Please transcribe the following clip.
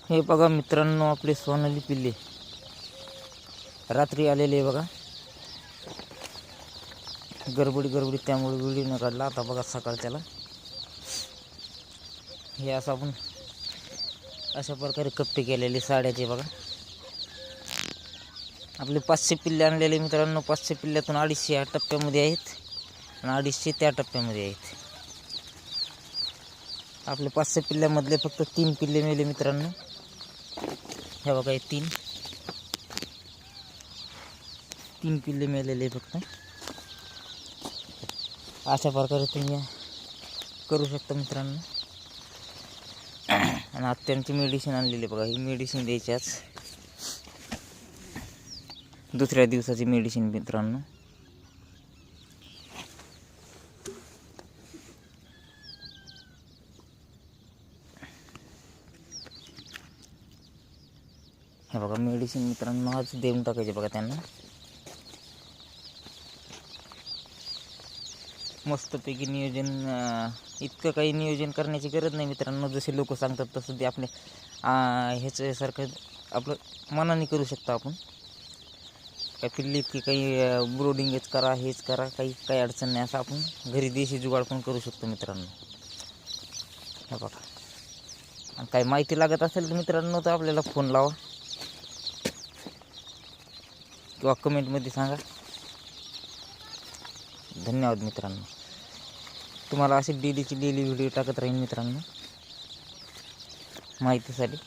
हे बघा मित्रांनो, आपले सोनाली पिल्ले रात्री आलेले बघा. गडबडीत त्यामुळे व्हिडिओ न काढला. आता बघा सकाळ त्याला हे असं आपण अशा प्रकारे कप्पे केलेले साड्याचे बघा. आपले 500 पिल्ले आणलेले मित्रांनो. 500 पिल्ल्यातून 250 या टप्प्यामध्ये आहेत आणि 250 त्या टप्प्यामध्ये आहेत. आपले 500 पिल्ल्यामधले फक्त 3 पिल्ले मेले मित्रांनो. हे बघा, हे 3 पिल्ले मेलेले फक्त. अशा प्रकारे तुम्ही करू शकता मित्रांनो. आणि आता त्यांची मेडिसिन आणलेली बघा. ही मेडिसिन द्यायची आज, दुसऱ्या दिवसाची मेडिसिन मित्रांनो. हे बघा मेडिसिन मित्रांनो आज देऊन टाकायचे बघा त्यांना. मस्तपैकी नियोजन. इतकं काही नियोजन करण्याची गरज नाही मित्रांनो. जसे लोक सांगतात तसं ते आपले ह्याच्यासारखं आपलं मनाने करू शकता आपण. काय पिल्ली की काही ब्रोडिंगच करा, हेच करा, काही अडचण नाही. असं आपण घरी देशी जुगाड पण करू शकतो मित्रांनो. हे बघा, आणि काही माहिती लागत असेल तर मित्रांनो तर आपल्याला फोन लावा किंवा कमेंटमध्ये सांगा. धन्यवाद मित्रांनो. तुम्हाला असे डेली व्हिडिओ टाकत राहीन मित्रांनो माहितीसाठी.